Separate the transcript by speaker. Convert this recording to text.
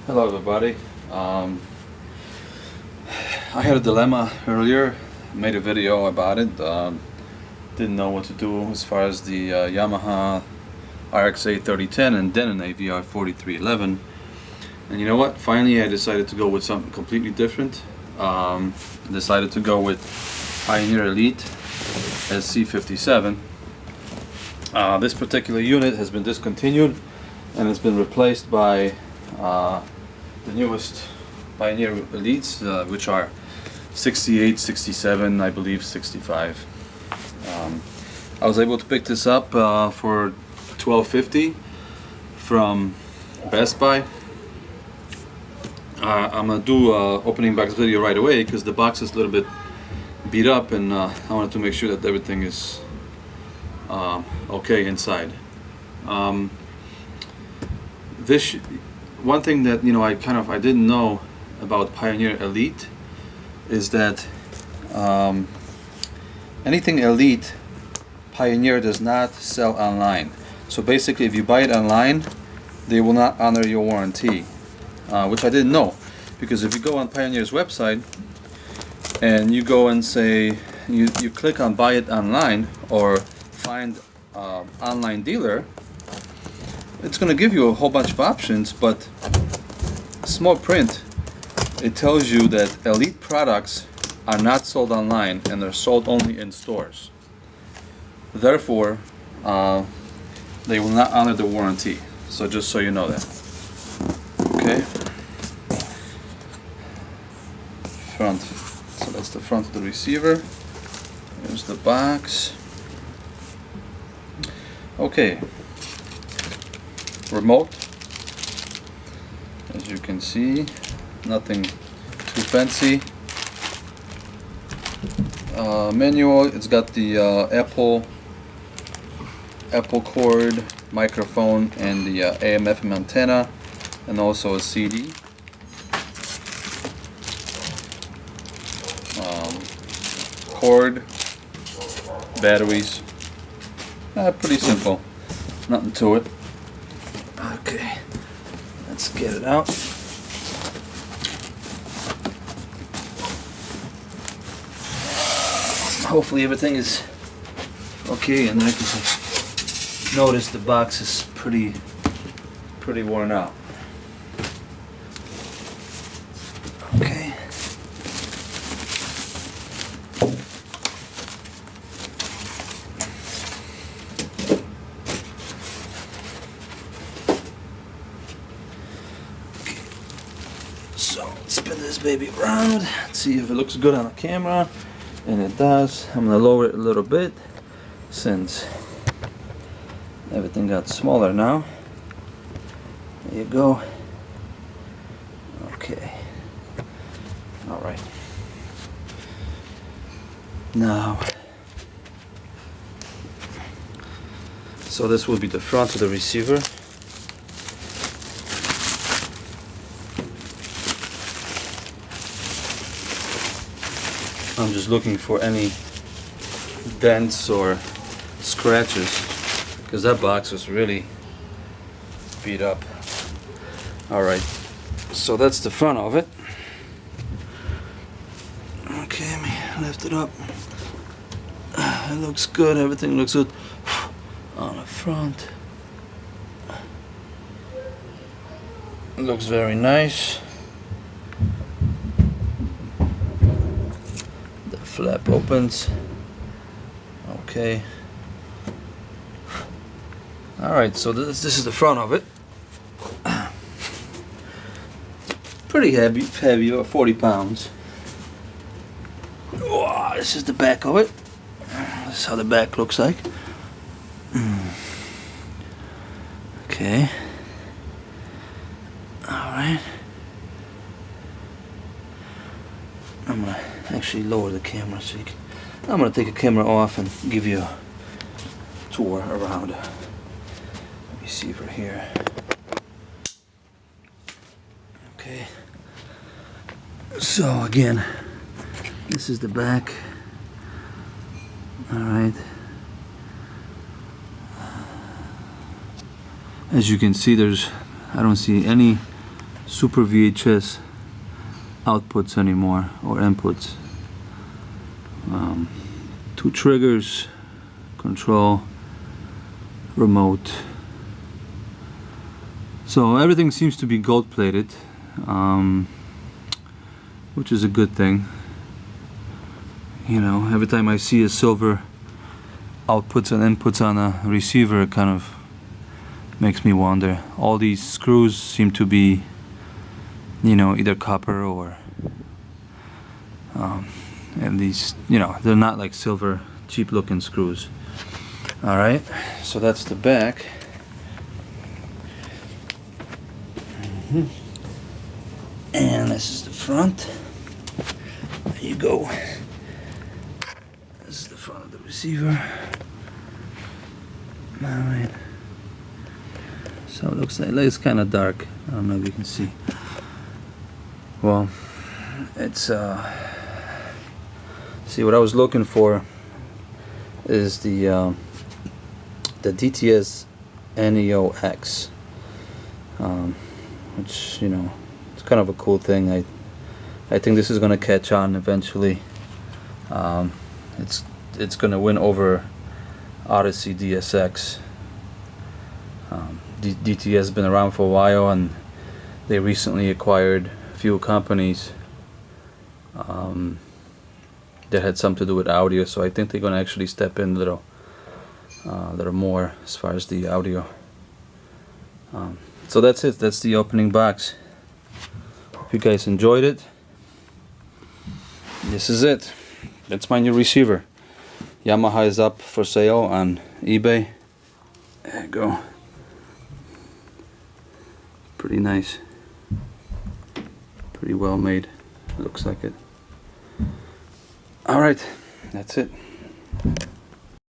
Speaker 1: Hello everybody. I had a dilemma earlier, made a video about it, didn't know what to do as far as the Yamaha RX-8 3010 and then an AVR 4311, and you know what, finally I decided to go with something completely different. Decided to go with Pioneer Elite sc-57. This particular unit has been discontinued and it's been replaced by the newest Pioneer Elites, which are 68, 67, I believe 65. I was able to pick this up for $12.50 from Best Buy. I'm gonna do an opening box video right away because the box is a little bit beat up, and I wanted to make sure that everything is okay inside. One thing that I didn't know about Pioneer Elite is that anything Elite, Pioneer does not sell online. So basically, if you buy it online, they will not honor your warranty, which I didn't know, because if you go on Pioneer's website and you go and say you click on buy it online or find online dealer, it's going to give you a whole bunch of options, but small print, it tells you that Elite products are not sold online and they're sold only in stores. Therefore, they will not honor the warranty. So just so you know that. Okay. Front. So that's the front of the receiver. Here's the box. Okay. Remote. As you can see, nothing too fancy. Manual. It's got the Apple cord, microphone, and the AM/FM antenna, and also a CD. Cord, batteries. Pretty simple. Nothing to it. Okay, let's get it out. Hopefully everything is okay in there, because I noticed the box is pretty worn out. Okay. So spin this baby around, see if it looks good on the camera, and it does. I'm gonna lower it a little bit since everything got smaller now. There you go. Okay. All right. Now, so this will be the front of the receiver. I'm just looking for any dents or scratches, because that box was really beat up. Alright, so that's the front of it. Okay, let me lift it up. It looks good, everything looks good on the front. It looks very nice. Flap opens. Okay. Alright, so this is the front of it. Pretty heavy, about 40 pounds. Wow, this is the back of it. This is how the back looks like. Okay. Alright. I'm gonna actually lower the camera so you can. I'm gonna take the camera off and give you a tour around the receiver here. Okay. So again, this is the back. All right. As you can see, I don't see any Super VHS outputs anymore, or inputs. 2 triggers, control, remote. So everything seems to be gold plated, which is a good thing. You know, every time I see a silver outputs and inputs on a receiver, it kind of makes me wonder. All these screws seem to be, you know, either copper or and these, you know, they're not like silver cheap looking screws. Alright, so that's the back. And this is the front. There you go. This is the front of the receiver. Alright. So it looks like it's kind of dark. I don't know if you can see. Well, it's see, what I was looking for is the DTS NEO-X, which, you know, it's kind of a cool thing. I think this is gonna catch on eventually. It's gonna win over Odyssey DSX. DTS has been around for a while, and they recently acquired a few companies that had something to do with audio, so I think they're gonna actually step in a little more as far as the audio. So that's it. That's the opening box. Hope you guys enjoyed it. This is it. That's my new receiver. Yamaha is up for sale on eBay. There you go. Pretty nice. Pretty well made. Looks like it. Alright, that's it.